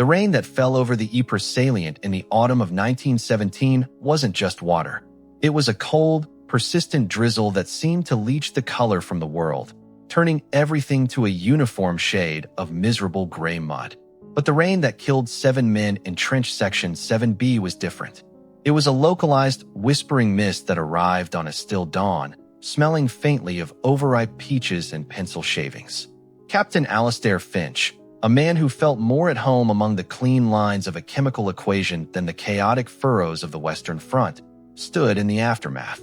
The rain that fell over the Ypres salient in the autumn of 1917 wasn't just water. It was a cold, persistent drizzle that seemed to leach the color from the world, turning everything to a uniform shade of miserable gray mud. But the rain that killed 7 men in trench section 7B was different. It was a localized, whispering mist that arrived on a still dawn, smelling faintly of overripe peaches and pencil shavings. Captain Alastair Finch, a man who felt more at home among the clean lines of a chemical equation than the chaotic furrows of the Western Front, stood in the aftermath.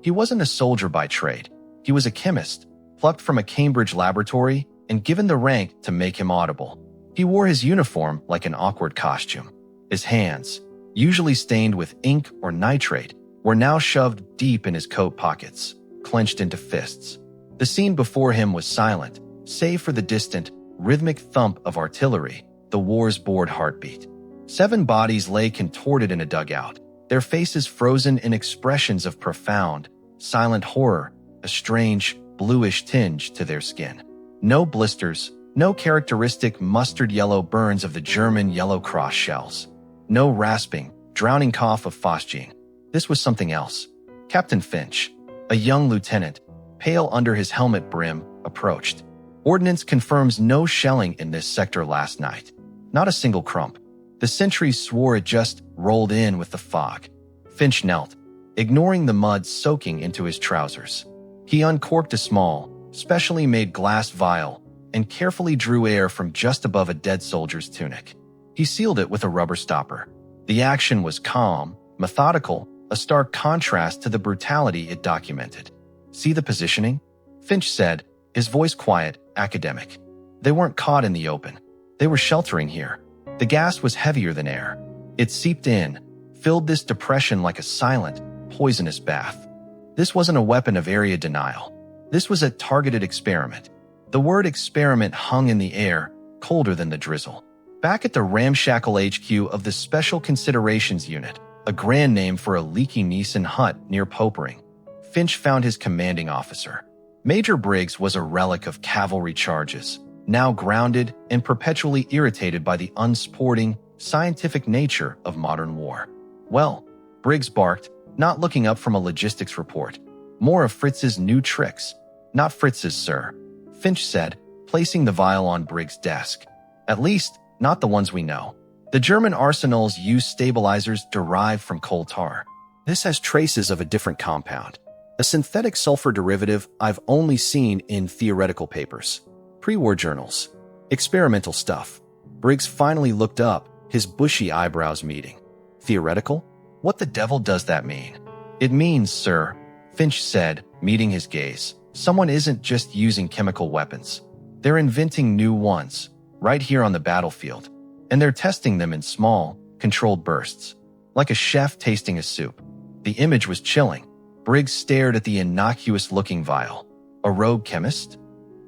He wasn't a soldier by trade. He was a chemist, plucked from a Cambridge laboratory and given the rank to make him audible. He wore his uniform like an awkward costume. His hands, usually stained with ink or nitrate, were now shoved deep in his coat pockets, clenched into fists. The scene before him was silent, save for the distant, rhythmic thump of artillery, the war's bored heartbeat. 7 bodies lay contorted in a dugout, their faces frozen in expressions of profound, silent horror, a strange, bluish tinge to their skin. No blisters, no characteristic mustard yellow burns of the German Yellow Cross shells. No rasping, drowning cough of phosgene. This was something else. Captain Finch, a young lieutenant, pale under his helmet brim, approached. Ordnance confirms no shelling in this sector last night. Not a single crump. The sentries swore it just rolled in with the fog. Finch knelt, ignoring the mud soaking into his trousers. He uncorked a small, specially made glass vial and carefully drew air from just above a dead soldier's tunic. He sealed it with a rubber stopper. The action was calm, methodical, a stark contrast to the brutality it documented. "See the positioning?" Finch said, his voice quiet, academic. They weren't caught in the open. They were sheltering here. The gas was heavier than air. It seeped in, filled this depression like a silent, poisonous bath. This wasn't a weapon of area denial. This was a targeted experiment. The word experiment hung in the air, colder than the drizzle. Back at the ramshackle HQ of the Special Considerations Unit, a grand name for a leaky Nissen hut near Popering, Finch found his commanding officer. Major Briggs was a relic of cavalry charges, now grounded and perpetually irritated by the unsporting, scientific nature of modern war. "Well," Briggs barked, not looking up from a logistics report. "More of Fritz's new tricks." "Not Fritz's, sir," Finch said, placing the vial on Briggs' desk. "At least, not the ones we know. The German arsenals use stabilizers derived from coal tar. This has traces of a different compound. A synthetic sulfur derivative I've only seen in theoretical papers. Pre-war journals. Experimental stuff." Briggs finally looked up, his bushy eyebrows meeting. "Theoretical? What the devil does that mean?" "It means, sir," Finch said, meeting his gaze, "someone isn't just using chemical weapons. They're inventing new ones, right here on the battlefield. And they're testing them in small, controlled bursts. Like a chef tasting a soup." The image was chilling. Briggs stared at the innocuous-looking vial. "A rogue chemist?"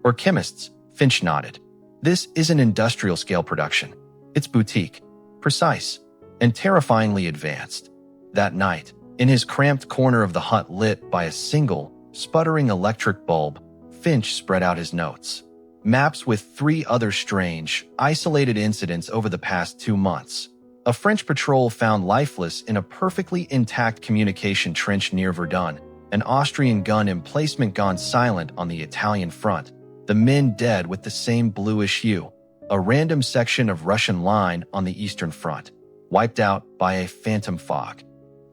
"Or chemists," Finch nodded. "This isn't industrial-scale production. It's boutique, precise, and terrifyingly advanced." That night, in his cramped corner of the hut lit by a single, sputtering electric bulb, Finch spread out his notes. Maps with 3 other strange, isolated incidents over the past 2 months. A French patrol found lifeless in a perfectly intact communication trench near Verdun, an Austrian gun emplacement gone silent on the Italian front, the men dead with the same bluish hue, a random section of Russian line on the Eastern Front, wiped out by a phantom fog.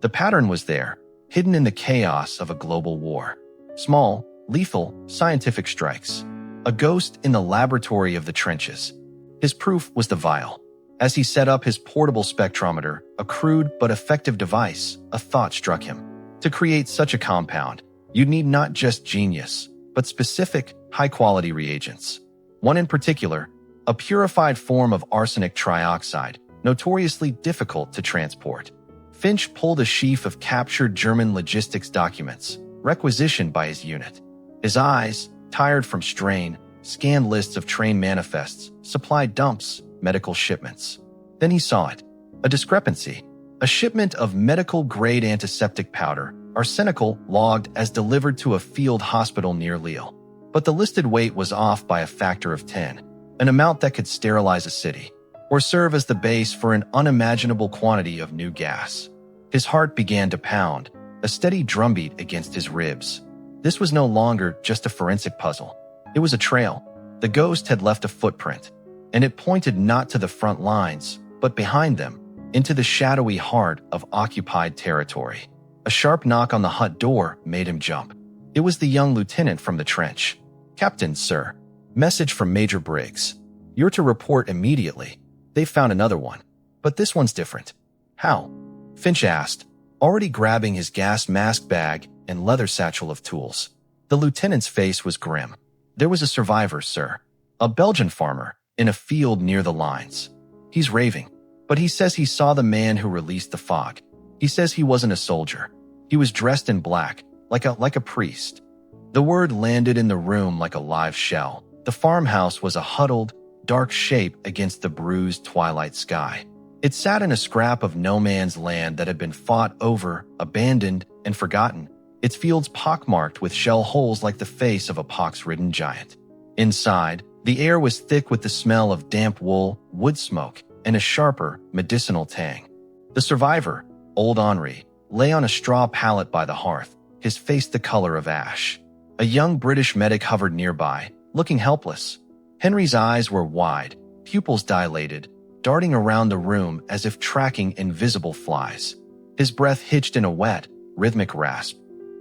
The pattern was there, hidden in the chaos of a global war. Small, lethal, scientific strikes. A ghost in the laboratory of the trenches. His proof was the vial. As he set up his portable spectrometer, a crude but effective device, a thought struck him. To create such a compound, you'd need not just genius, but specific, high-quality reagents. One in particular, a purified form of arsenic trioxide, notoriously difficult to transport. Finch pulled a sheaf of captured German logistics documents, requisitioned by his unit. His eyes, tired from strain, scanned lists of train manifests, supply dumps, medical shipments. Then he saw it. A discrepancy. A shipment of medical-grade antiseptic powder, arsenical, logged as delivered to a field hospital near Lille. But the listed weight was off by a factor of 10, an amount that could sterilize a city. or serve as the base for an unimaginable quantity of new gas. His heart began to pound, a steady drumbeat against his ribs. This was no longer just a forensic puzzle. It was a trail. The ghost had left a footprint, and it pointed not to the front lines, but behind them, into the shadowy heart of occupied territory. A sharp knock on the hut door made him jump. It was the young lieutenant from the trench. "Captain, sir. Message from Major Briggs. You're to report immediately. They found another one. But this one's different." "How?" Finch asked, already grabbing his gas mask bag and leather satchel of tools. The lieutenant's face was grim. "There was a survivor, sir. A Belgian farmer, in a field near the lines. He's raving, but he says he saw the man who released the fog. He says he wasn't a soldier. He was dressed in black, like a priest." The word landed in the room like a live shell. The farmhouse was a huddled, dark shape against the bruised twilight sky. It sat in a scrap of no man's land that had been fought over, abandoned, and forgotten, its fields pockmarked with shell holes like the face of a pox-ridden giant. Inside, the air was thick with the smell of damp wool, wood smoke, and a sharper, medicinal tang. The survivor, old Henri, lay on a straw pallet by the hearth, his face the color of ash. A young British medic hovered nearby, looking helpless. Henry's eyes were wide, pupils dilated, darting around the room as if tracking invisible flies. His breath hitched in a wet, rhythmic rasp.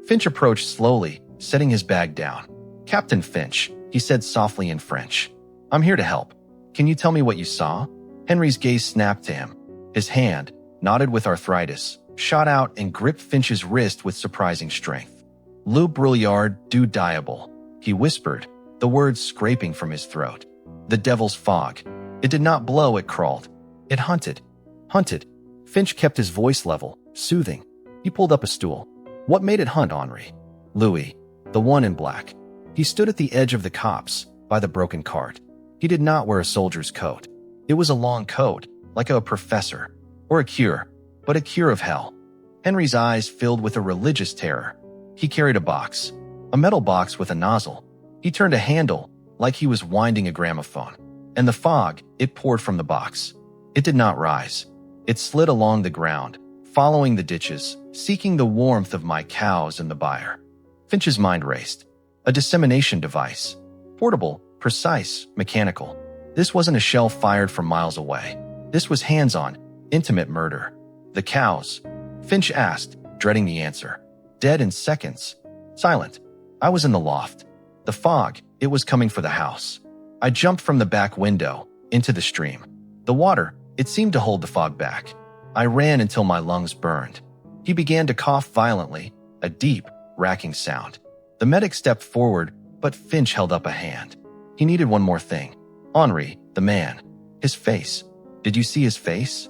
Finch approached slowly, setting his bag down. "Captain Finch," he said softly in French. "I'm here to help. Can you tell me what you saw?" Henry's gaze snapped to him. His hand, knotted with arthritis, shot out and gripped Finch's wrist with surprising strength. "Le brouillard du diable," he whispered, the words scraping from his throat. "The devil's fog. It did not blow, it crawled. It hunted. Hunted." Finch kept his voice level, soothing. He pulled up a stool. "What made it hunt, Henri?" "Louis, the one in black. He stood at the edge of the copse, by the broken cart. He did not wear a soldier's coat. It was a long coat, like a professor, or a cure, but a cure of hell." Henry's eyes filled with a religious terror. He carried a box, a metal box with a nozzle. He turned a handle, like he was winding a gramophone. And the fog, it poured from the box. It did not rise. It slid along the ground, following the ditches, seeking the warmth of my cows and the byre. Finch's mind raced. A dissemination device. Portable, precise, mechanical. This wasn't a shell fired from miles away. This was hands-on, intimate murder. "The cows?" Finch asked, dreading the answer. "Dead in seconds. Silent. I was in the loft. The fog, it was coming for the house. I jumped from the back window, into the stream. The water, it seemed to hold the fog back. I ran until my lungs burned." He began to cough violently, a deep, racking sound. The medic stepped forward, but Finch held up a hand. He needed one more thing. "Henri, the man. His face. Did you see his face?"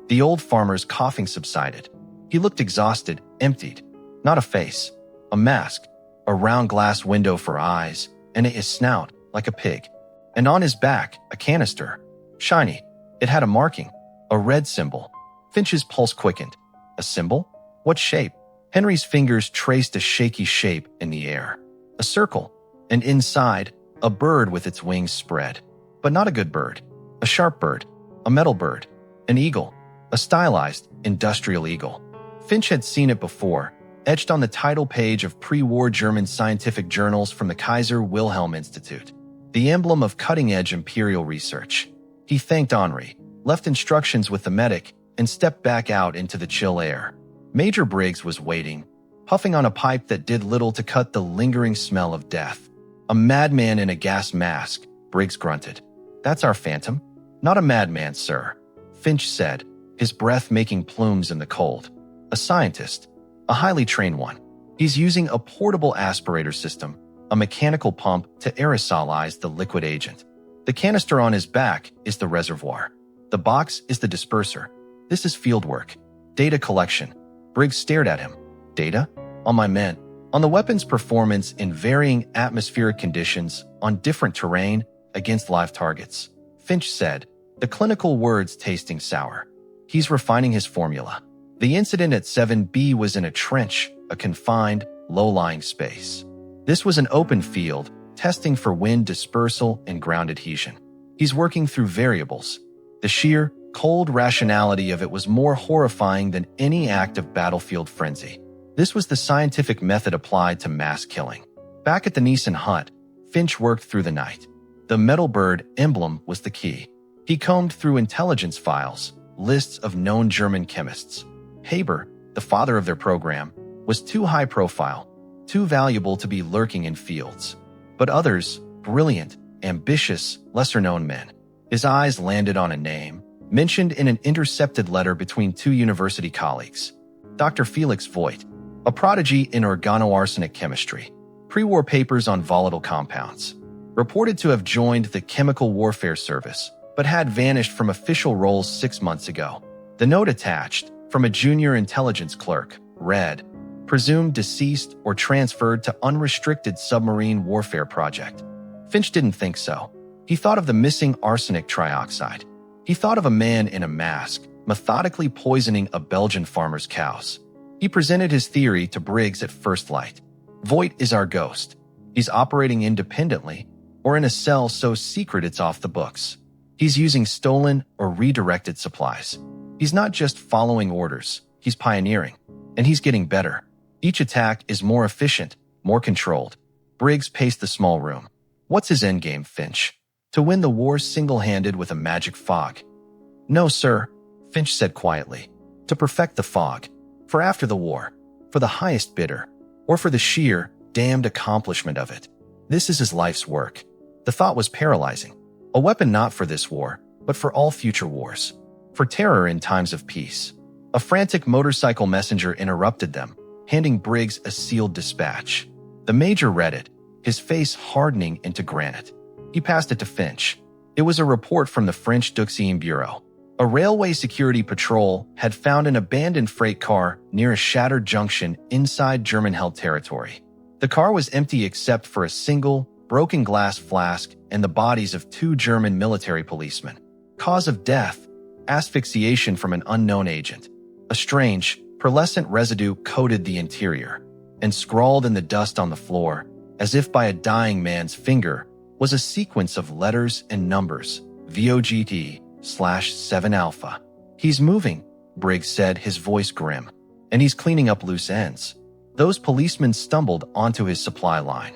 The old farmer's coughing subsided. He looked exhausted, emptied. Not a face. A mask. A round glass window for eyes, and his snout, like a pig. And on his back, a canister. Shiny. It had a marking. A red symbol. Finch's pulse quickened. A symbol? What shape? Henry's fingers traced a shaky shape in the air. A circle. And inside, a bird with its wings spread. But not a good bird. A sharp bird. A metal bird. An eagle. A stylized, industrial eagle. Finch had seen it before, etched on the title page of pre-war German scientific journals from the Kaiser Wilhelm Institute. The emblem of cutting-edge imperial research. He thanked Henri, left instructions with the medic, and stepped back out into the chill air. Major Briggs was waiting, puffing on a pipe that did little to cut the lingering smell of death. "A madman in a gas mask," Briggs grunted. "That's our phantom." "Not a madman, sir," Finch said, his breath making plumes in the cold. "A scientist. A highly trained one. He's using a portable aspirator system, a mechanical pump to aerosolize the liquid agent. The canister on his back is the reservoir. The box is the disperser. This is field work. Data collection." Briggs stared at him. "Data? On my men. On the weapon's performance in varying atmospheric conditions, on different terrain, against live targets." Finch said, the clinical words tasting sour. "He's refining his formula." The incident at 7B was in a trench, a confined, low-lying space. This was an open field, testing for wind dispersal and ground adhesion. He's working through variables. The sheer, cold rationality of it was more horrifying than any act of battlefield frenzy. This was the scientific method applied to mass killing. Back at the Neeson hut, Finch worked through the night. The metal bird emblem was the key. He combed through intelligence files, lists of known German chemists. Haber, the father of their program, was too high profile, too valuable to be lurking in fields. But others, brilliant, ambitious, lesser-known men. His eyes landed on a name, mentioned in an intercepted letter between two university colleagues. Dr. Felix Voigt, a prodigy in organoarsenic chemistry. Pre-war papers on volatile compounds. Reported to have joined the Chemical Warfare Service, but had vanished from official roles 6 months ago. The note attached, from a junior intelligence clerk, read, "Presumed deceased or transferred to unrestricted submarine warfare project." Finch didn't think so. He thought of the missing arsenic trioxide. He thought of a man in a mask, methodically poisoning a Belgian farmer's cows. He presented his theory to Briggs at first light. Voigt is our ghost. He's operating independently, or in a cell so secret it's off the books. He's using stolen or redirected supplies. He's not just following orders, he's pioneering. And he's getting better. Each attack is more efficient, more controlled. Briggs paced the small room. What's his endgame, Finch? To win the war single-handed with a magic fog? No, sir, Finch said quietly. To perfect the fog. For after the war. For the highest bidder. Or for the sheer, damned accomplishment of it. This is his life's work. The thought was paralyzing. A weapon not for this war, but for all future wars. For terror in times of peace. A frantic motorcycle messenger interrupted them, handing Briggs a sealed dispatch. The major read it, his face hardening into granite. He passed it to Finch. It was a report from the French Douzième Bureau. A railway security patrol had found an abandoned freight car near a shattered junction inside German-held territory. The car was empty except for a single, broken glass flask and the bodies of 2 German military policemen. Cause of death: asphyxiation from an unknown agent. A strange, pearlescent residue coated the interior, and scrawled in the dust on the floor, as if by a dying man's finger, was a sequence of letters and numbers, VOGT/7 Alpha. He's moving, Briggs said, his voice grim. And he's cleaning up loose ends. Those policemen stumbled onto his supply line.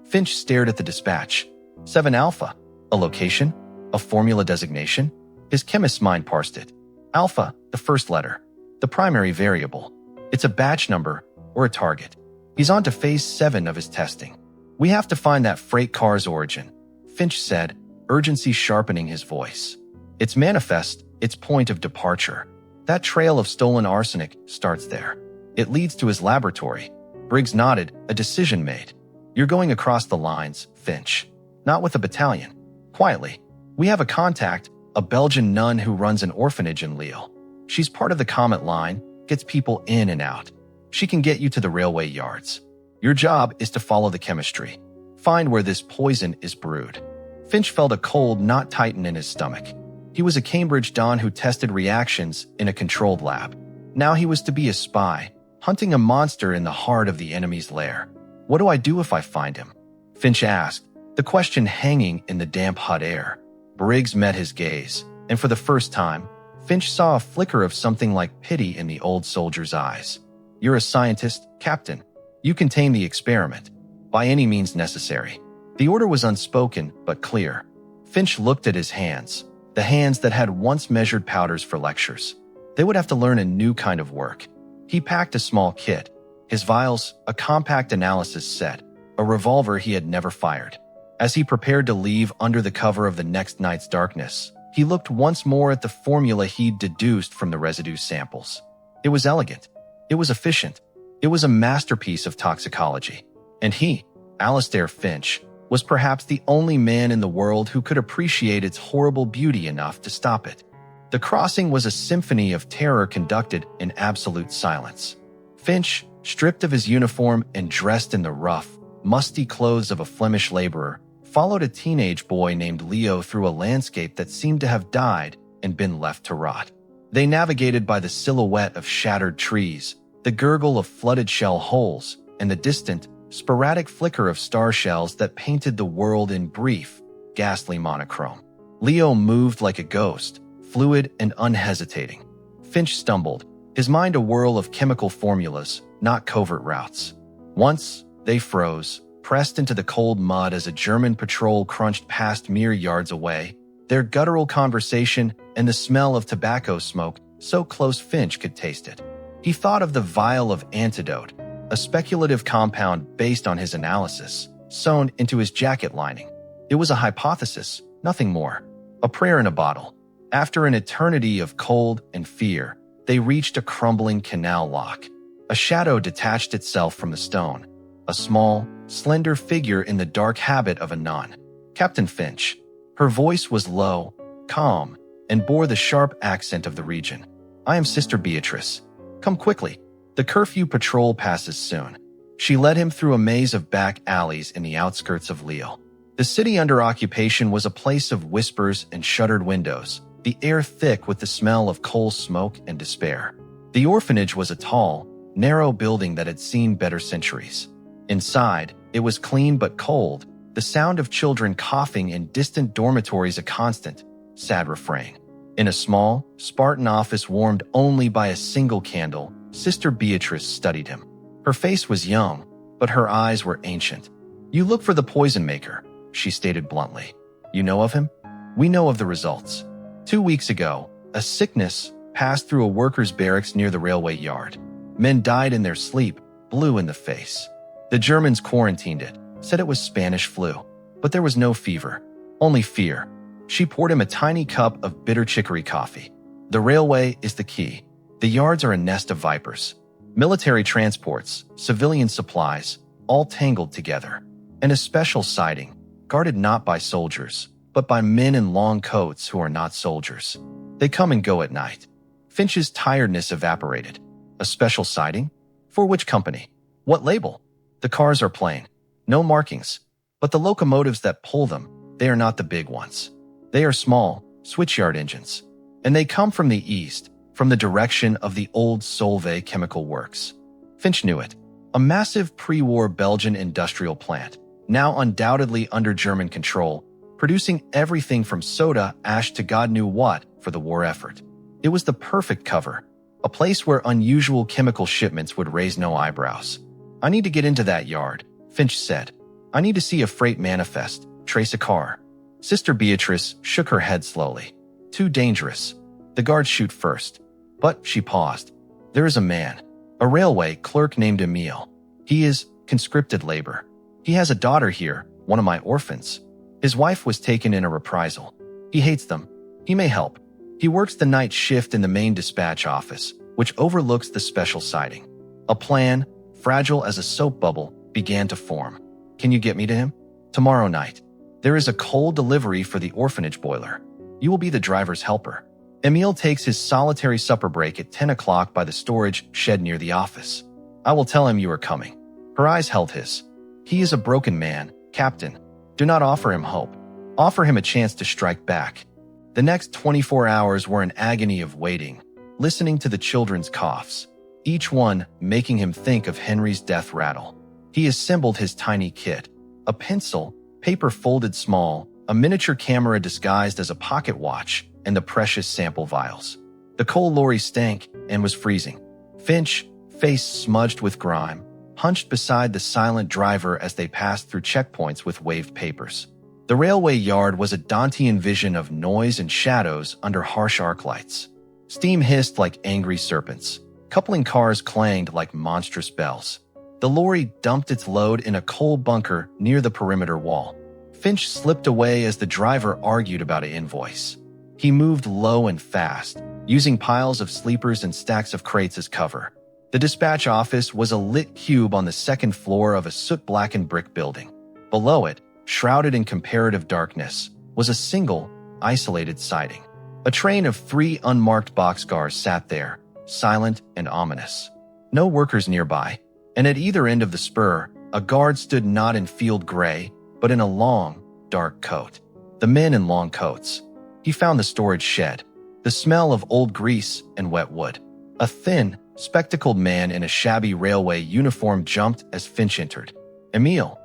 Finch stared at the dispatch. 7 Alpha. A location? A formula designation? His chemist's mind parsed it. Alpha, the first letter. The primary variable. It's a batch number, or a target. He's on to phase 7 of his testing. We have to find that freight car's origin, Finch said, urgency sharpening his voice. Its manifest, its point of departure. That trail of stolen arsenic starts there. It leads to his laboratory. Briggs nodded, a decision made. You're going across the lines, Finch. Not with a battalion. Quietly. We have a contact, a Belgian nun who runs an orphanage in Lille. She's part of the Comet line, gets people in and out. She can get you to the railway yards. Your job is to follow the chemistry. Find where this poison is brewed. Finch felt a cold knot tighten in his stomach. He was a Cambridge Don who tested reactions in a controlled lab. Now he was to be a spy, hunting a monster in the heart of the enemy's lair. What do I do if I find him? Finch asked, the question hanging in the damp hot air. Briggs met his gaze, and for the first time, Finch saw a flicker of something like pity in the old soldier's eyes. You're a scientist, Captain. You contain the experiment, by any means necessary. The order was unspoken, but clear. Finch looked at his hands, the hands that had once measured powders for lectures. They would have to learn a new kind of work. He packed a small kit, his vials, a compact analysis set, a revolver he had never fired. As he prepared to leave under the cover of the next night's darkness, he looked once more at the formula he'd deduced from the residue samples. It was elegant. It was efficient. It was a masterpiece of toxicology. And he, Alistair Finch, was perhaps the only man in the world who could appreciate its horrible beauty enough to stop it. The crossing was a symphony of terror conducted in absolute silence. Finch, stripped of his uniform and dressed in the rough, musty clothes of a Flemish laborer, followed a teenage boy named Leo through a landscape that seemed to have died and been left to rot. They navigated by the silhouette of shattered trees, the gurgle of flooded shell holes, and the distant, sporadic flicker of star shells that painted the world in brief, ghastly monochrome. Leo moved like a ghost, fluid and unhesitating. Finch stumbled, his mind a whirl of chemical formulas, not covert routes. Once, they froze, pressed into the cold mud as a German patrol crunched past mere yards away, their guttural conversation and the smell of tobacco smoke so close Finch could taste it. He thought of the vial of antidote, a speculative compound based on his analysis, sewn into his jacket lining. It was a hypothesis, nothing more. A prayer in a bottle. After an eternity of cold and fear, they reached a crumbling canal lock. A shadow detached itself from the stone. A small, slender figure in the dark habit of a nun. Captain Finch. Her voice was low, calm, and bore the sharp accent of the region. I am Sister Beatrice. Come quickly. The curfew patrol passes soon. She led him through a maze of back alleys in the outskirts of Lille. The city under occupation was a place of whispers and shuttered windows, the air thick with the smell of coal smoke and despair. The orphanage was a tall, narrow building that had seen better centuries. Inside, it was clean but cold, the sound of children coughing in distant dormitories a constant, sad refrain. In a small, Spartan office warmed only by a single candle, Sister Beatrice studied him. Her face was young, but her eyes were ancient. You look for the poison maker, she stated bluntly. You know of him? We know of the results. 2 weeks ago, a sickness passed through a workers' barracks near the railway yard. Men died in their sleep, blue in the face. The Germans quarantined it, said it was Spanish flu. But there was no fever, only fear. She poured him a tiny cup of bitter chicory coffee. The railway is the key. The yards are a nest of vipers. Military transports, civilian supplies, all tangled together. And a special siding, guarded not by soldiers, but by men in long coats who are not soldiers. They come and go at night. Finch's tiredness evaporated. A special siding? For which company? What label? The cars are plain. No markings. But the locomotives that pull them, they are not the big ones. They are small, switchyard engines. And they come from the east, from the direction of the old Solvay chemical works. Finch knew it. A massive pre-war Belgian industrial plant, now undoubtedly under German control, producing everything from soda ash to God knew what for the war effort. It was the perfect cover, a place where unusual chemical shipments would raise no eyebrows. I need to get into that yard, Finch said. I need to see a freight manifest, trace a car. Sister Beatrice shook her head slowly. Too dangerous. The guards shoot first. But she paused. There is a man, a railway clerk named Emile. He is conscripted labor. He has a daughter here, one of my orphans. His wife was taken in a reprisal. He hates them. He may help. He works the night shift in the main dispatch office, which overlooks the special siding. A plan, fragile as a soap bubble, began to form. Can you get me to him? Tomorrow night. There is a coal delivery for the orphanage boiler. You will be the driver's helper. Emile takes his solitary supper break at 10 o'clock by the storage shed near the office. I will tell him you are coming. Her eyes held his. He is a broken man, Captain. Do not offer him hope. Offer him a chance to strike back. The next 24 hours were an agony of waiting, listening to the children's coughs, each one making him think of Henry's death rattle. He assembled his tiny kit, a pencil, paper folded small, a miniature camera disguised as a pocket watch, and the precious sample vials. The coal lorry stank and was freezing. Finch, face smudged with grime, hunched beside the silent driver as they passed through checkpoints with waved papers. The railway yard was a Dantean vision of noise and shadows under harsh arc lights. Steam hissed like angry serpents. Coupling cars clanged like monstrous bells. The lorry dumped its load in a coal bunker near the perimeter wall. Finch slipped away as the driver argued about an invoice. He moved low and fast, using piles of sleepers and stacks of crates as cover. The dispatch office was a lit cube on the second floor of a soot-blackened brick building. Below it, shrouded in comparative darkness, was a single, isolated siding. A train of 3 unmarked boxcars sat there, silent and ominous. No workers nearby, and at either end of the spur, a guard stood not in field gray, but in a long, dark coat. The men in long coats. He found the storage shed, the smell of old grease and wet wood. A thin, spectacled man in a shabby railway uniform jumped as Finch entered. Emile,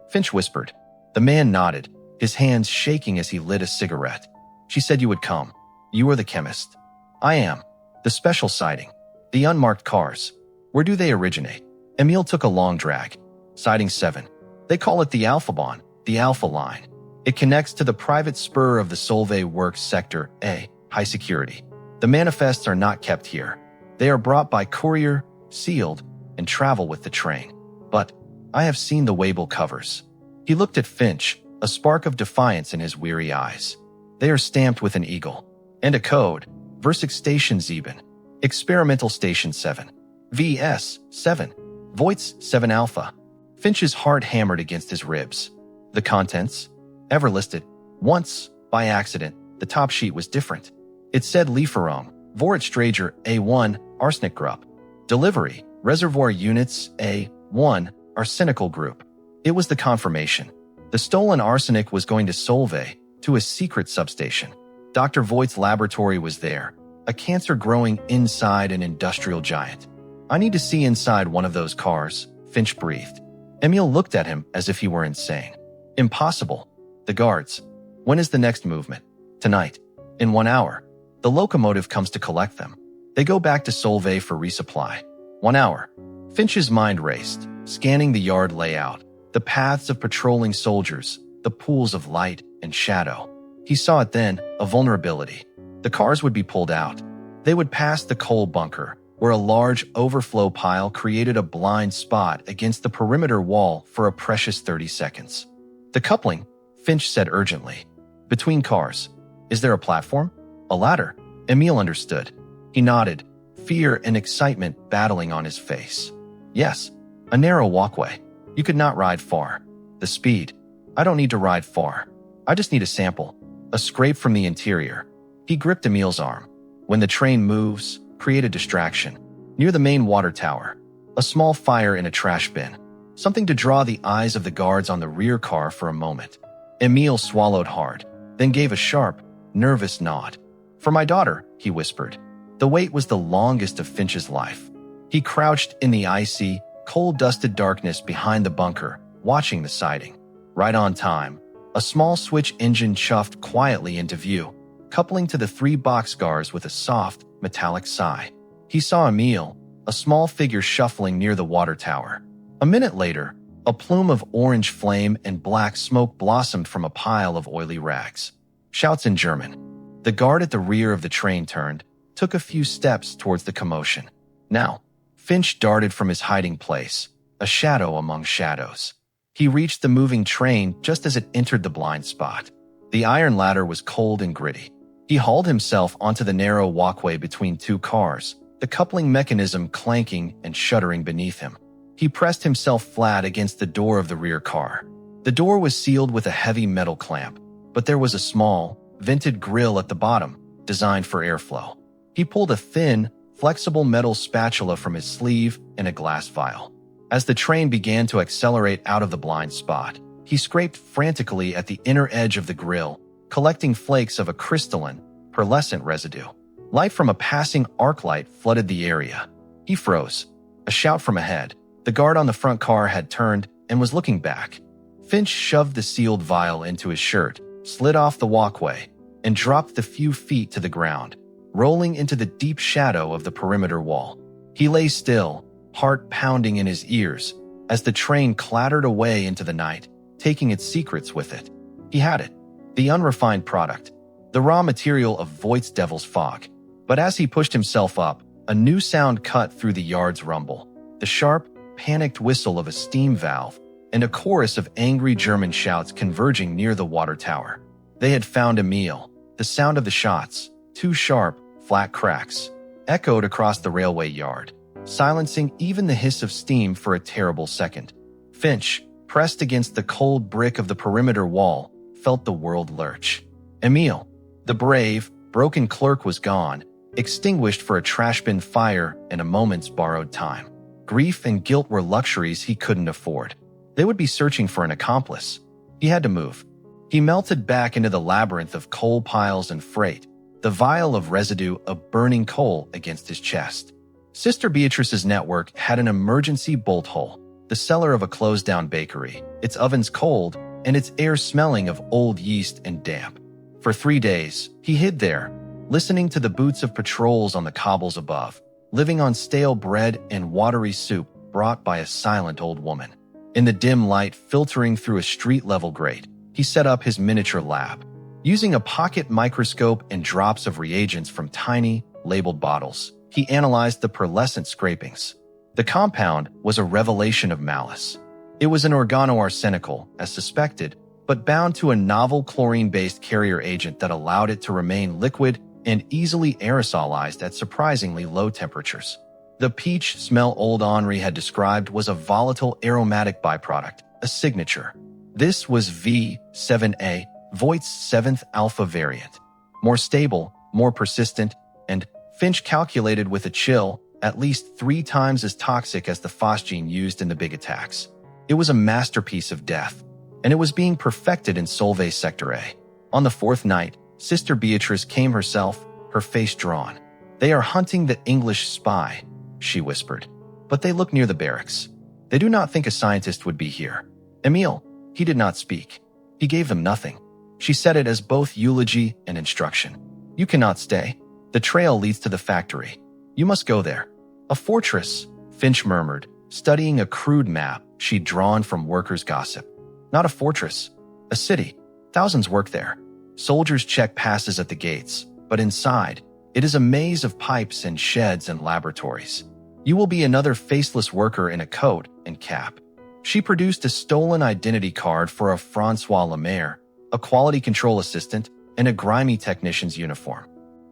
Finch whispered. The man nodded, his hands shaking as he lit a cigarette. She said you would come. You are the chemist. I am. The special sighting. The unmarked cars. Where do they originate? Emil took a long drag. Sighting 7. They call it the Alphabon, the Alpha Line. It connects to the private spur of the Solvay Works Sector A, high security. The manifests are not kept here. They are brought by courier, sealed, and travel with the train. But I have seen the Weibull covers. He looked at Finch, a spark of defiance in his weary eyes. They are stamped with an eagle. And a code, Versuchstation 7, Experimental Station 7, VS 7, Voights 7 Alpha. Finch's heart hammered against his ribs. The contents? Ever listed. Once, by accident, the top sheet was different. It said Lieferung, Vorratstrager A1, Arsenic Group. Delivery, Reservoir Units A1, Arsenical Group. It was the confirmation. The stolen arsenic was going to Solvay, to a secret substation. Dr. Voight's laboratory was there, a cancer growing inside an industrial giant. I need to see inside one of those cars, Finch breathed. Emil looked at him as if he were insane. Impossible. The guards. When is the next movement? Tonight. In 1 hour. The locomotive comes to collect them. They go back to Solvay for resupply. 1 hour. Finch's mind raced, scanning the yard layout, the paths of patrolling soldiers, the pools of light and shadow. He saw it then, a vulnerability. The cars would be pulled out. They would pass the coal bunker, where a large overflow pile created a blind spot against the perimeter wall for a precious 30 seconds. The coupling, Finch said urgently. Between cars. Is there a platform? A ladder? Emil understood. He nodded, fear and excitement battling on his face. Yes, a narrow walkway. You could not ride far. The speed. I don't need to ride far. I just need a sample. A scrape from the interior. He gripped Emil's arm. When the train moves, create a distraction. Near the main water tower. A small fire in a trash bin. Something to draw the eyes of the guards on the rear car for a moment. Emil swallowed hard, then gave a sharp, nervous nod. For my daughter, he whispered. The wait was the longest of Finch's life. He crouched in the icy, coal-dusted darkness behind the bunker, watching the sighting. Right on time, a small switch engine chuffed quietly into view, coupling to the 3 boxcars with a soft, metallic sigh. He saw Emil, a small figure shuffling near the water tower. A minute later, a plume of orange flame and black smoke blossomed from a pile of oily rags. Shouts in German. The guard at the rear of the train turned, took a few steps towards the commotion. Now, Finch darted from his hiding place, a shadow among shadows. He reached the moving train just as it entered the blind spot. The iron ladder was cold and gritty. He hauled himself onto the narrow walkway between 2 cars, the coupling mechanism clanking and shuddering beneath him. He pressed himself flat against the door of the rear car. The door was sealed with a heavy metal clamp, but there was a small, vented grill at the bottom, designed for airflow. He pulled a thin, flexible metal spatula from his sleeve and a glass vial. As the train began to accelerate out of the blind spot, he scraped frantically at the inner edge of the grill, collecting flakes of a crystalline, pearlescent residue. Light from a passing arc light flooded the area. He froze. A shout from ahead. The guard on the front car had turned and was looking back. Finch shoved the sealed vial into his shirt, slid off the walkway, and dropped the few feet to the ground, rolling into the deep shadow of the perimeter wall. He lay still, heart pounding in his ears, as the train clattered away into the night, taking its secrets with it. He had it, the unrefined product, the raw material of Voight's Devil's Fog. But as he pushed himself up, a new sound cut through the yard's rumble, the sharp, panicked whistle of a steam valve, and a chorus of angry German shouts converging near the water tower. They had found Emil. The sound of the shots, 2 sharp, flat cracks, echoed across the railway yard, silencing even the hiss of steam for a terrible second. Finch, pressed against the cold brick of the perimeter wall, felt the world lurch. Emil, the brave, broken clerk, was gone, extinguished for a trash bin fire in a moment's borrowed time. Grief and guilt were luxuries he couldn't afford. They would be searching for an accomplice. He had to move. He melted back into the labyrinth of coal piles and freight, the vial of residue of burning coal against his chest. Sister Beatrice's network had an emergency bolt hole, the cellar of a closed-down bakery, its ovens cold and its air smelling of old yeast and damp. For 3 days, he hid there, listening to the boots of patrols on the cobbles above, living on stale bread and watery soup brought by a silent old woman. In the dim light filtering through a street-level grate, he set up his miniature lab. Using a pocket microscope and drops of reagents from tiny, labeled bottles, he analyzed the pearlescent scrapings. The compound was a revelation of malice. It was an organoarsenical, as suspected, but bound to a novel chlorine-based carrier agent that allowed it to remain liquid and easily aerosolized at surprisingly low temperatures. The peach smell old Henri had described was a volatile aromatic byproduct, a signature. This was V7A, Voigt's 7th alpha variant. More stable, more persistent, and, Finch calculated with a chill, at least 3 times as toxic as the phosgene used in the big attacks. It was a masterpiece of death, and it was being perfected in Solvay Sector A. On the 4th night, Sister Beatrice came herself, her face drawn. "They are hunting the English spy," she whispered. "But they look near the barracks. They do not think a scientist would be here." Emile, he did not speak. He gave them nothing. She said it as both eulogy and instruction. "You cannot stay. The trail leads to the factory. You must go there." "A fortress," Finch murmured, studying a crude map she'd drawn from workers' gossip. "Not a fortress. A city. Thousands work there. Soldiers check passes at the gates, but inside, it is a maze of pipes and sheds and laboratories. You will be another faceless worker in a coat and cap." She produced a stolen identity card for a Francois Lemaire, a quality control assistant, and a grimy technician's uniform.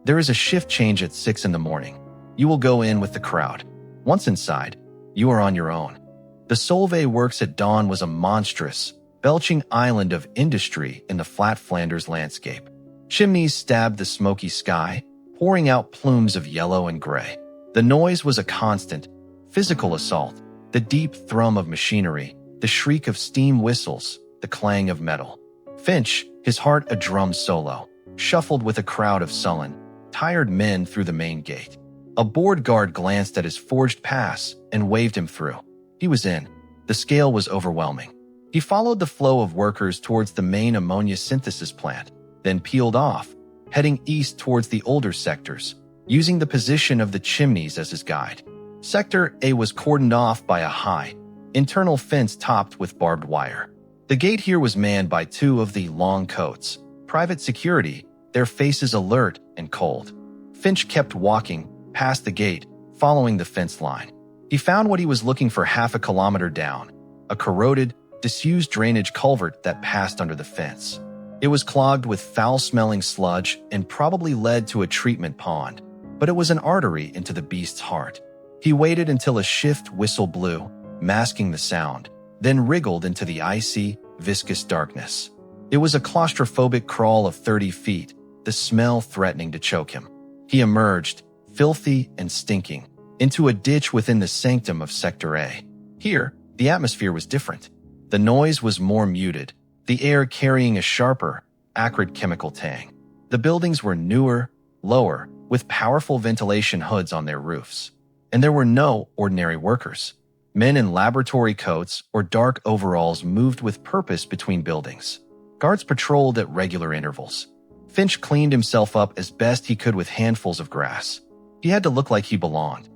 "There is a shift change at 6 in the morning. You will go in with the crowd. Once inside, you are on your own." The Solvay works at dawn was a monstrous, belching island of industry in the flat Flanders landscape. Chimneys stabbed the smoky sky, pouring out plumes of yellow and gray. The noise was a constant, physical assault, the deep thrum of machinery, the shriek of steam whistles, the clang of metal. Finch, his heart a drum solo, shuffled with a crowd of sullen, tired men through the main gate. A board guard glanced at his forged pass and waved him through. He was in. The scale was overwhelming. He followed the flow of workers towards the main ammonia synthesis plant, then peeled off, heading east towards the older sectors, using the position of the chimneys as his guide. Sector A was cordoned off by a high, internal fence topped with barbed wire. The gate here was manned by 2 of the long coats, private security, their faces alert and cold. Finch kept walking past the gate, following the fence line. He found what he was looking for half a kilometer down, a corroded, disused drainage culvert that passed under the fence. It was clogged with foul-smelling sludge and probably led to a treatment pond, but it was an artery into the beast's heart. He waited until a shift whistle blew, masking the sound, then wriggled into the icy, viscous darkness. It was a claustrophobic crawl of 30 feet, the smell threatening to choke him. He emerged, filthy and stinking, into a ditch within the sanctum of Sector A. Here, the atmosphere was different. The noise was more muted, the air carrying a sharper, acrid chemical tang. The buildings were newer, lower, with powerful ventilation hoods on their roofs. And there were no ordinary workers. Men in laboratory coats or dark overalls moved with purpose between buildings. Guards patrolled at regular intervals. Finch cleaned himself up as best he could with handfuls of grass. He had to look like he belonged.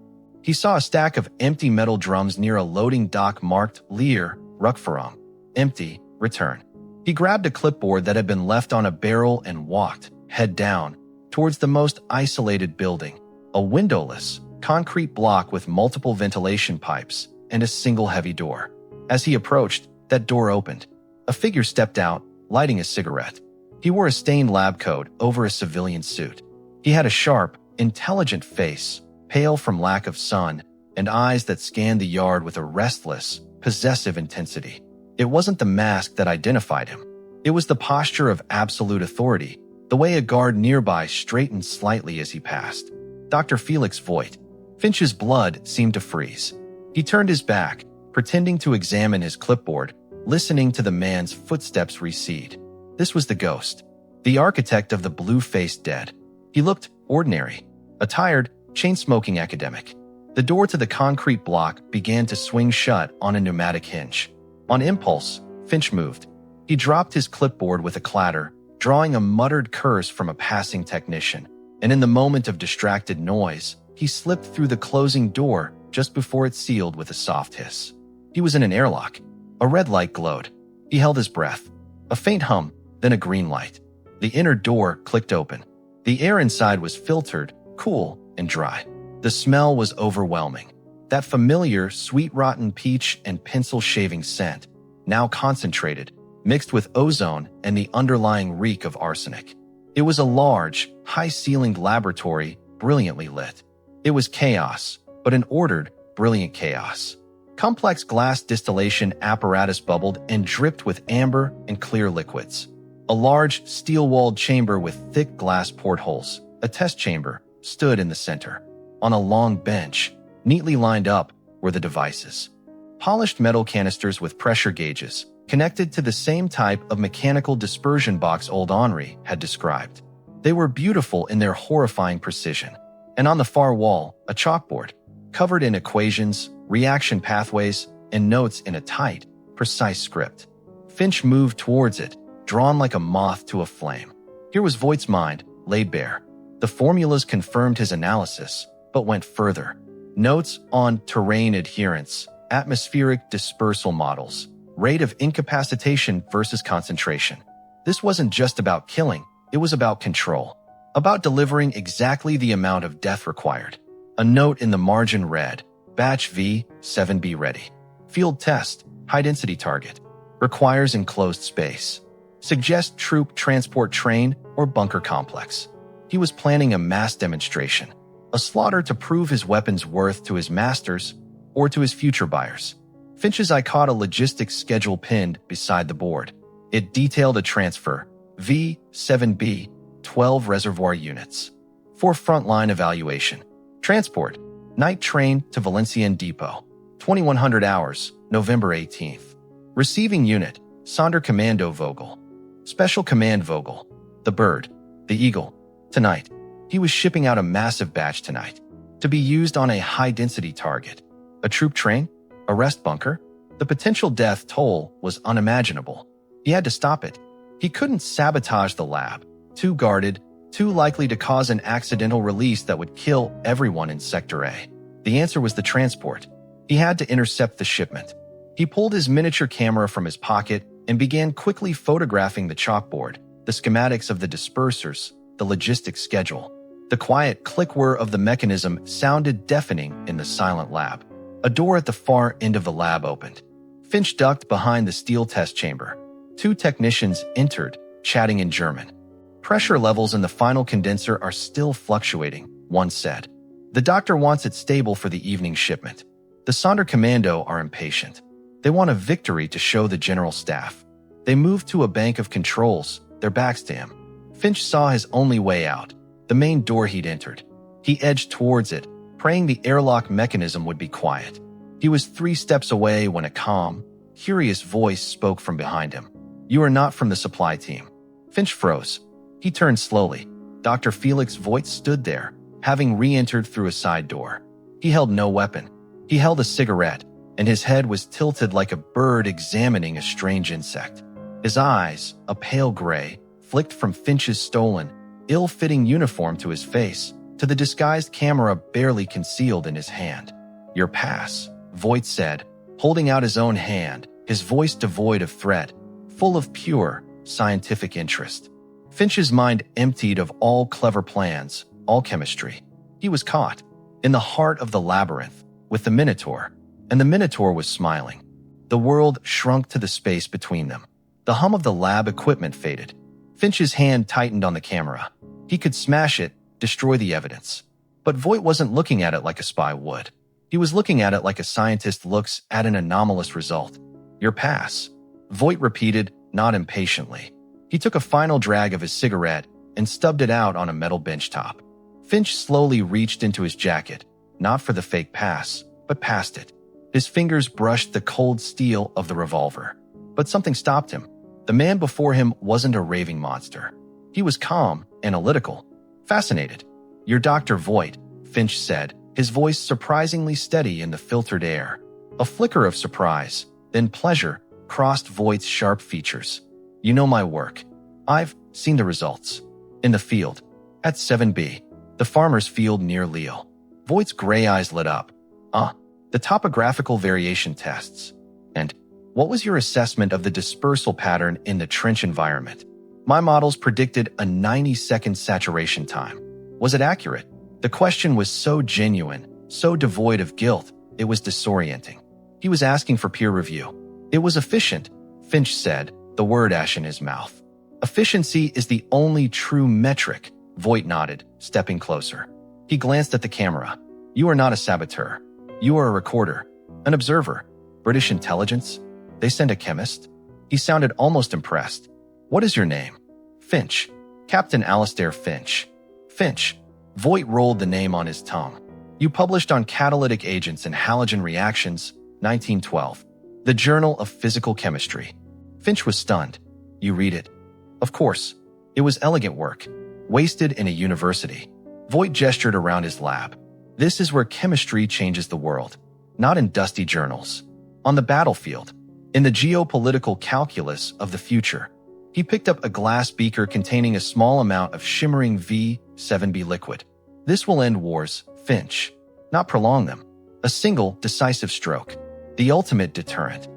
He saw a stack of empty metal drums near a loading dock marked Leer, Rukferum. Empty, return. He grabbed a clipboard that had been left on a barrel and walked, head down, towards the most isolated building, a windowless, concrete block with multiple ventilation pipes and a single heavy door. As he approached, that door opened. A figure stepped out, lighting a cigarette. He wore a stained lab coat over a civilian suit. He had a sharp, intelligent face, pale from lack of sun, and eyes that scanned the yard with a restless, possessive intensity. It wasn't the mask that identified him. It was the posture of absolute authority, the way a guard nearby straightened slightly as he passed. Dr. Felix Voigt. Finch's blood seemed to freeze. He turned his back, pretending to examine his clipboard, listening to the man's footsteps recede. This was the ghost, the architect of the blue-faced dead. He looked ordinary, a tired, chain-smoking academic. The door to the concrete block began to swing shut on a pneumatic hinge. On impulse, Finch moved. He dropped his clipboard with a clatter, drawing a muttered curse from a passing technician. and in the moment of distracted noise, he slipped through the closing door just before it sealed with a soft hiss. He was in an airlock. A red light glowed. He held his breath. A faint hum, then a green light. The inner door clicked open. The air inside was filtered, cool, and dry. The smell was overwhelming. That familiar, sweet rotten peach and pencil shaving scent, now concentrated, mixed with ozone and the underlying reek of arsenic. It was a large, high-ceilinged laboratory, brilliantly lit. It was chaos, but an ordered, brilliant chaos. Complex glass distillation apparatus bubbled and dripped with amber and clear liquids. A large, steel-walled chamber with thick glass portholes, a test chamber, stood in the center. On a long bench, neatly lined up, were the devices. Polished metal canisters with pressure gauges, connected to the same type of mechanical dispersion box old Henri had described. They were beautiful in their horrifying precision. And on the far wall, a chalkboard, covered in equations, reaction pathways, and notes in a tight, precise script. Finch moved towards it, drawn like a moth to a flame. Here was Voight's mind, laid bare. The formulas confirmed his analysis, but went further. Notes on terrain adherence, atmospheric dispersal models, rate of incapacitation versus concentration. This wasn't just about killing, it was about control. About delivering exactly the amount of death required. A note in the margin read, Batch V, 7B ready. Field test, high-density target. Requires enclosed space. Suggest troop transport train or bunker complex. He was planning a mass demonstration. A slaughter to prove his weapon's worth to his masters or to his future buyers. Finch's eye caught a logistics schedule pinned beside the board. It detailed a transfer, V-7B, 12 reservoir units. For frontline evaluation. Transport, night train to Valenciennes Depot. 2100 hours, November 18th. Receiving unit, Sonderkommando Vogel. Special Command Vogel. The bird, the eagle. Tonight. He was shipping out a massive batch tonight. To be used on a high-density target. A troop train? A rest bunker? The potential death toll was unimaginable. He had to stop it. He couldn't sabotage the lab. Too guarded, too likely to cause an accidental release that would kill everyone in Sector A. The answer was the transport. He had to intercept the shipment. He pulled his miniature camera from his pocket and began quickly photographing the chalkboard, the schematics of the dispersers, the logistics schedule. The quiet click-whir of the mechanism sounded deafening in the silent lab. A door at the far end of the lab opened. Finch ducked behind the steel test chamber. Two technicians entered, chatting in German. Pressure levels in the final condenser are still fluctuating, one said. The doctor wants it stable for the evening shipment. The Sonderkommando are impatient. They want a victory to show the general staff. They moved to a bank of controls, their backs to him. Finch saw his only way out, the main door he'd entered. He edged towards it, praying the airlock mechanism would be quiet. He was 3 steps away when a calm, curious voice spoke from behind him. You are not from the supply team. Finch froze. He turned slowly. Dr. Felix Voigt stood there, having re-entered through a side door. He held no weapon. He held a cigarette, and his head was tilted like a bird examining a strange insect. His eyes, a pale gray, flicked from Finch's stolen, ill-fitting uniform to his face, to the disguised camera barely concealed in his hand. Your pass, Voigt said, holding out his own hand, his voice devoid of threat, full of pure, scientific interest. Finch's mind emptied of all clever plans, all chemistry. He was caught, in the heart of the labyrinth, with the Minotaur, and the Minotaur was smiling. The world shrunk to the space between them. The hum of the lab equipment faded. Finch's hand tightened on the camera. He could smash it, destroy the evidence. But Voigt wasn't looking at it like a spy would. He was looking at it like a scientist looks at an anomalous result. Your pass, Voigt repeated, not impatiently. He took a final drag of his cigarette and stubbed it out on a metal bench top. Finch slowly reached into his jacket, not for the fake pass, but past it. His fingers brushed the cold steel of the revolver. But something stopped him. The man before him wasn't a raving monster. He was calm, analytical, fascinated. You're Dr. Voigt, Finch said, his voice surprisingly steady in the filtered air. A flicker of surprise, then pleasure, crossed Voigt's sharp features. You know my work. I've seen the results. In the field. At 7B. The farmer's field near Lille. Voight's gray eyes lit up. The topographical variation tests. And what was your assessment of the dispersal pattern in the trench environment? My models predicted a 90-second saturation time. Was it accurate? The question was so genuine, so devoid of guilt, it was disorienting. He was asking for peer review. It was efficient, Finch said, the word ash in his mouth. Efficiency is the only true metric, Voight nodded, stepping closer. He glanced at the camera. You are not a saboteur. You are a recorder, an observer. British intelligence? They sent a chemist? He sounded almost impressed. What is your name? Finch. Captain Alistair Finch. Finch. Voight rolled the name on his tongue. You published on catalytic agents and halogen reactions, 1912. The Journal of Physical Chemistry. Finch was stunned. You read it? Of course. It was elegant work. Wasted in a university. Voight gestured around his lab. This is where chemistry changes the world. Not in dusty journals. On the battlefield. In the geopolitical calculus of the future. He picked up a glass beaker containing a small amount of shimmering V7B liquid. This will end wars, Finch. Not prolong them. A single, decisive stroke. The ultimate deterrent.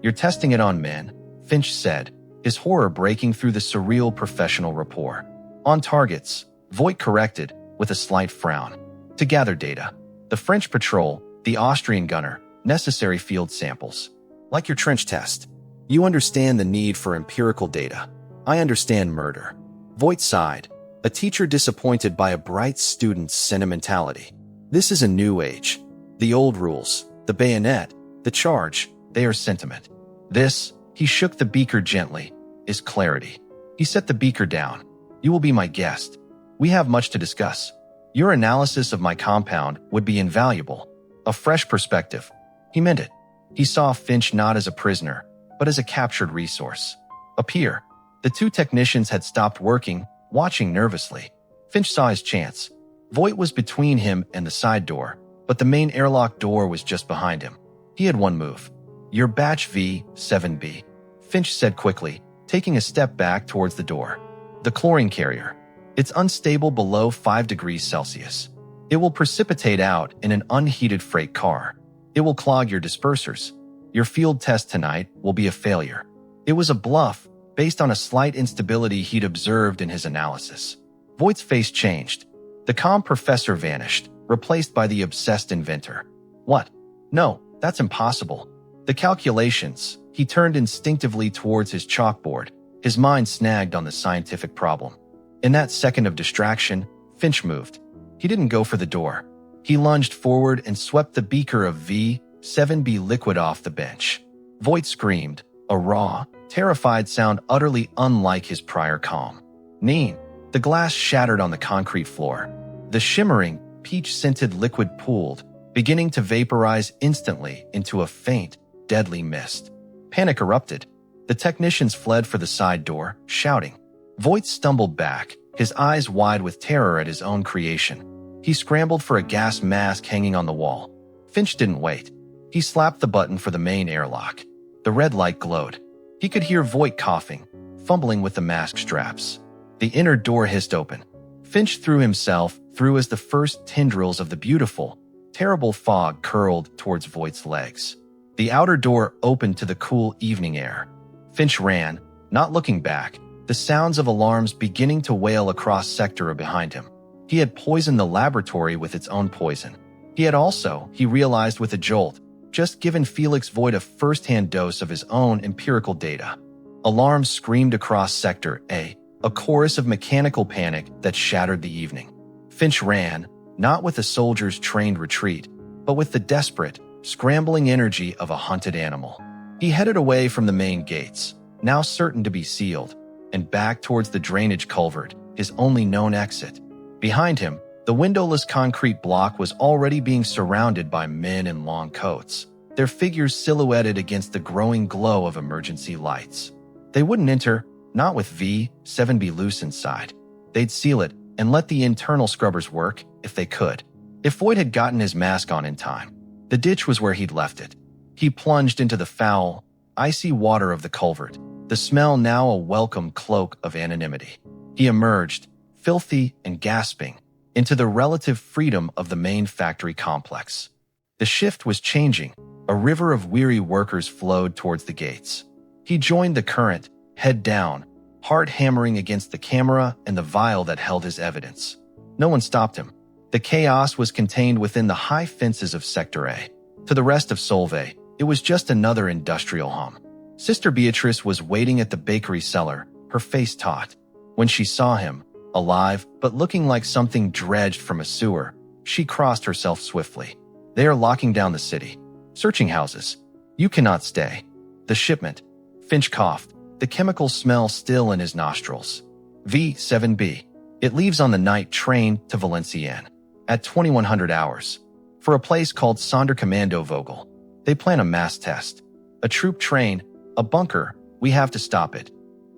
You're testing it on men, Finch said, his horror breaking through the surreal professional rapport. On targets, Voight corrected, with a slight frown. To gather data. The French patrol, the Austrian gunner, necessary field samples. Like your trench test. You understand the need for empirical data. I understand murder. Voight sighed, a teacher disappointed by a bright student's sentimentality. This is a new age. The old rules, the bayonet, the charge, they are sentiment. This, he shook the beaker gently, is clarity. He set the beaker down. You will be my guest. We have much to discuss. Your analysis of my compound would be invaluable. A fresh perspective. He meant it. He saw Finch not as a prisoner, but as a captured resource. A peer. The two technicians had stopped working, watching nervously. Finch saw his chance. Voight was between him and the side door, but the main airlock door was just behind him. He had one move. Your batch V7B, Finch said quickly, taking a step back towards the door. The chlorine carrier. It's unstable below 5 degrees Celsius. It will precipitate out in an unheated freight car. It will clog your dispersers. Your field test tonight will be a failure. It was a bluff, based on a slight instability he'd observed in his analysis. Voight's face changed. The calm professor vanished, replaced by the obsessed inventor. What? No, that's impossible. The calculations. He turned instinctively towards his chalkboard, his mind snagged on the scientific problem. In that second of distraction, Finch moved. He didn't go for the door. He lunged forward and swept the beaker of V7B liquid off the bench. Voight screamed, a raw, terrified sound utterly unlike his prior calm. Neen. The glass shattered on the concrete floor. The shimmering, peach-scented liquid pooled, beginning to vaporize instantly into a faint, deadly mist. Panic erupted. The technicians fled for the side door, shouting. Voight stumbled back, his eyes wide with terror at his own creation. He scrambled for a gas mask hanging on the wall. Finch didn't wait. He slapped the button for the main airlock. The red light glowed. He could hear Voight coughing, fumbling with the mask straps. The inner door hissed open. Finch threw himself through as the first tendrils of the beautiful, terrible fog curled towards Voight's legs. The outer door opened to the cool evening air. Finch ran, not looking back, the sounds of alarms beginning to wail across sector behind him. He had poisoned the laboratory with its own poison. He had also, he realized with a jolt, just given Felix Voight a first-hand dose of his own empirical data. Alarms screamed across Sector A, a chorus of mechanical panic that shattered the evening. Finch ran, not with a soldier's trained retreat, but with the desperate, scrambling energy of a hunted animal. He headed away from the main gates, now certain to be sealed, and back towards the drainage culvert, his only known exit. Behind him, the windowless concrete block was already being surrounded by men in long coats, their figures silhouetted against the growing glow of emergency lights. They wouldn't enter, not with V7B loose inside. They'd seal it and let the internal scrubbers work, if they could. If Voight had gotten his mask on in time, the ditch was where he'd left it. He plunged into the foul, icy water of the culvert, the smell now a welcome cloak of anonymity. He emerged, filthy and gasping, into the relative freedom of the main factory complex. The shift was changing. A river of weary workers flowed towards the gates. He joined the current, head down, heart hammering against the camera and the vial that held his evidence. No one stopped him. The chaos was contained within the high fences of Sector A. To the rest of Solvay, it was just another industrial hum. Sister Beatrice was waiting at the bakery cellar, her face taut. When she saw him, alive but looking like something dredged from a sewer, she crossed herself swiftly. They are locking down the city. Searching houses. You cannot stay. The shipment. Finch coughed, the chemical smell still in his nostrils. V7B. It leaves on the night train to Valenciennes at 2100 hours. For a place called Sonderkommando Vogel. They plan a mass test. A troop train, a bunker. We have to stop it.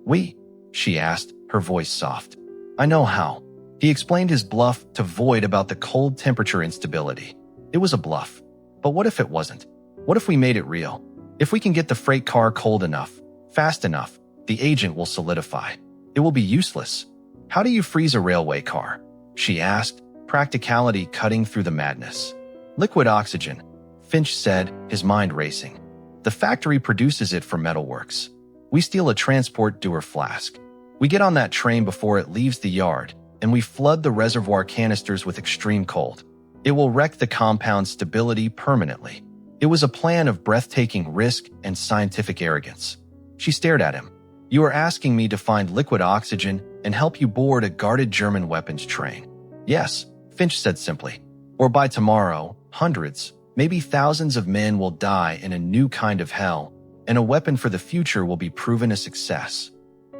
We? She asked, her voice soft. I know how. He explained his bluff to Void about the cold temperature instability. It was a bluff. But what if it wasn't? What if we made it real? If we can get the freight car cold enough, fast enough, the agent will solidify. It will be useless. How do you freeze a railway car? She asked, practicality cutting through the madness. Liquid oxygen, Finch said, his mind racing. The factory produces it for metalworks. We steal a transport Dewar flask. We get on that train before it leaves the yard, and we flood the reservoir canisters with extreme cold. It will wreck the compound's stability permanently. It was a plan of breathtaking risk and scientific arrogance. She stared at him. You are asking me to find liquid oxygen and help you board a guarded German weapons train. Yes, Finch said simply. Or by tomorrow, hundreds, maybe thousands of men will die in a new kind of hell, and a weapon for the future will be proven a success.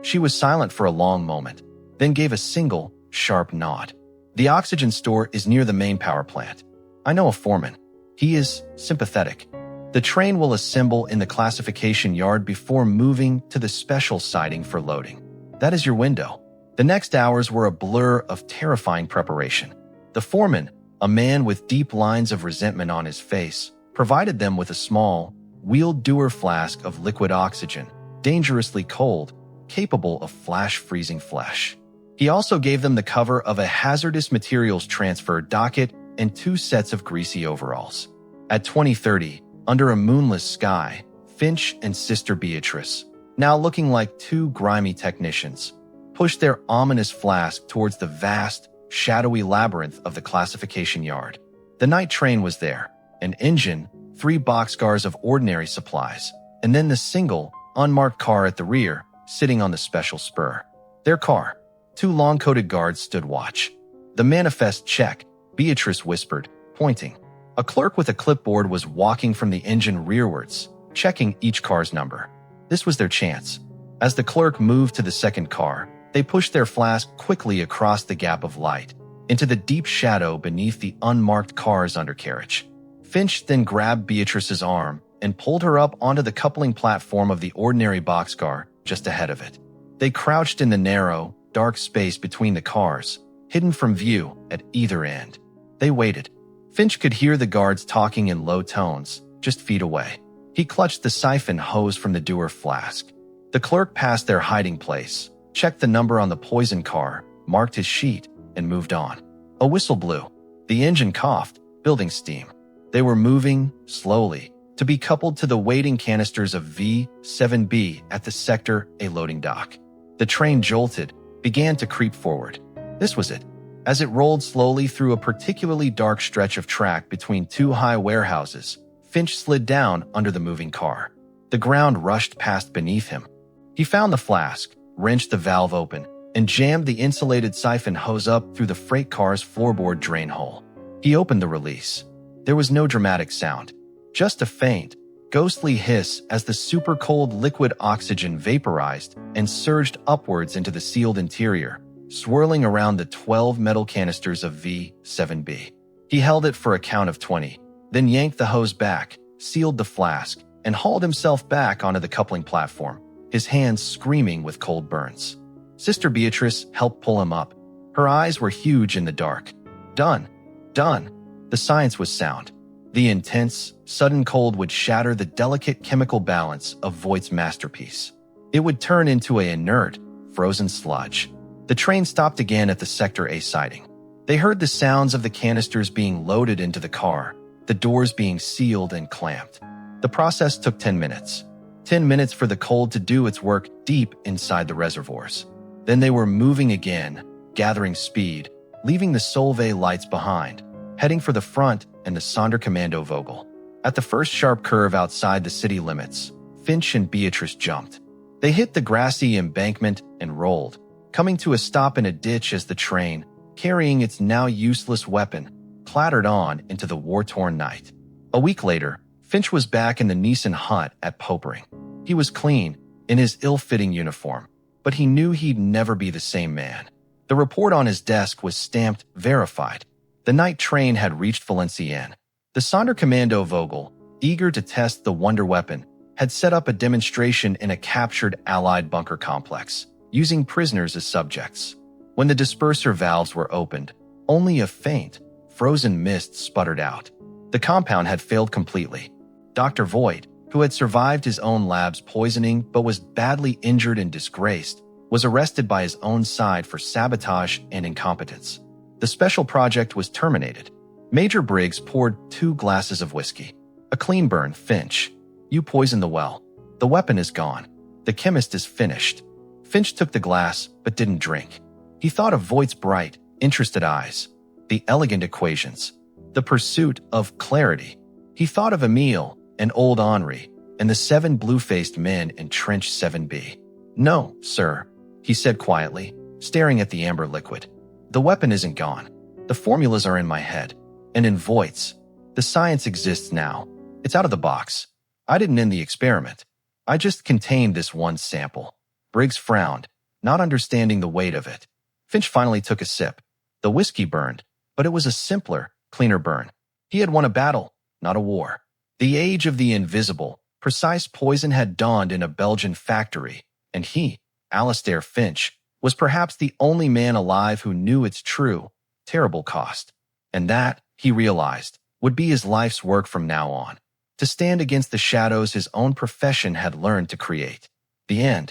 She was silent for a long moment, then gave a single, sharp nod. The oxygen store is near the main power plant. I know a foreman. He is sympathetic. The train will assemble in the classification yard before moving to the special siding for loading. That is your window. The next hours were a blur of terrifying preparation. The foreman, a man with deep lines of resentment on his face, provided them with a small, wheeled Dewar flask of liquid oxygen, dangerously cold, capable of flash-freezing flesh. He also gave them the cover of a hazardous materials transfer docket and 2 sets of greasy overalls. At 2030, under a moonless sky, Finch and Sister Beatrice, now looking like 2 grimy technicians, pushed their ominous flask towards the vast, shadowy labyrinth of the classification yard. The night train was there, an engine, 3 boxcars of ordinary supplies, and then the single, unmarked car at the rear, sitting on the special spur. Their car. 2 long-coated guards stood watch. The manifest check, Beatrice whispered, pointing. A clerk with a clipboard was walking from the engine rearwards, checking each car's number. This was their chance. As the clerk moved to the second car, they pushed their flask quickly across the gap of light, into the deep shadow beneath the unmarked car's undercarriage. Finch then grabbed Beatrice's arm and pulled her up onto the coupling platform of the ordinary boxcar just ahead of it. They crouched in the narrow, dark space between the cars, hidden from view at either end. They waited. Finch could hear the guards talking in low tones, just feet away. He clutched the siphon hose from the Dewar flask. The clerk passed their hiding place, checked the number on the poison car, marked his sheet, and moved on. A whistle blew. The engine coughed, building steam. They were moving, slowly, to be coupled to the waiting canisters of V7B at the Sector A loading dock. The train jolted, began to creep forward. This was it. As it rolled slowly through a particularly dark stretch of track between 2 high warehouses, Finch slid down under the moving car. The ground rushed past beneath him. He found the flask, wrenched the valve open, and jammed the insulated siphon hose up through the freight car's floorboard drain hole. He opened the release. There was no dramatic sound, just a faint, ghostly hiss as the super-cold liquid oxygen vaporized and surged upwards into the sealed interior, swirling around the 12 metal canisters of V7B. He held it for a count of 20, then yanked the hose back, sealed the flask, and hauled himself back onto the coupling platform, his hands screaming with cold burns. Sister Beatrice helped pull him up. Her eyes were huge in the dark. Done. Done. The science was sound. The intense, sudden cold would shatter the delicate chemical balance of Voight's masterpiece. It would turn into an inert, frozen sludge. The train stopped again at the Sector A siding. They heard the sounds of the canisters being loaded into the car, the doors being sealed and clamped. The process took 10 minutes. 10 minutes for the cold to do its work deep inside the reservoirs. Then they were moving again, gathering speed, leaving the Solvay lights behind, heading for the front and the Sonderkommando Vogel. At the first sharp curve outside the city limits, Finch and Beatrice jumped. They hit the grassy embankment and rolled, coming to a stop in a ditch as the train, carrying its now useless weapon, clattered on into the war-torn night. A week later, Finch was back in the Nissen hut at Popering. He was clean, in his ill-fitting uniform, but he knew he'd never be the same man. The report on his desk was stamped verified. The night train had reached Valenciennes. The Sonderkommando Vogel, eager to test the wonder weapon, had set up a demonstration in a captured Allied bunker complex, using prisoners as subjects. When the disperser valves were opened, only a faint, frozen mist sputtered out. The compound had failed completely. Dr. Voigt, who had survived his own lab's poisoning but was badly injured and disgraced, was arrested by his own side for sabotage and incompetence. The special project was terminated. Major Briggs poured 2 glasses of whiskey. A clean burn, Finch. You poisoned the well. The weapon is gone. The chemist is finished. Finch took the glass but didn't drink. He thought of Voigt's bright, interested eyes, the elegant equations, the pursuit of clarity. He thought of Emile and old Henri and the 7 blue-faced men in Trench 7B. No, sir, he said quietly, staring at the amber liquid. The weapon isn't gone. The formulas are in my head. And in Voigt's. The science exists now. It's out of the box. I didn't end the experiment. I just contained this one sample. Briggs frowned, not understanding the weight of it. Finch finally took a sip. The whiskey burned, but it was a simpler, cleaner burn. He had won a battle, not a war. The age of the invisible, precise poison had dawned in a Belgian factory, and he, Alistair Finch, was perhaps the only man alive who knew its true, terrible cost. And that, he realized, would be his life's work from now on. To stand against the shadows his own profession had learned to create. The end.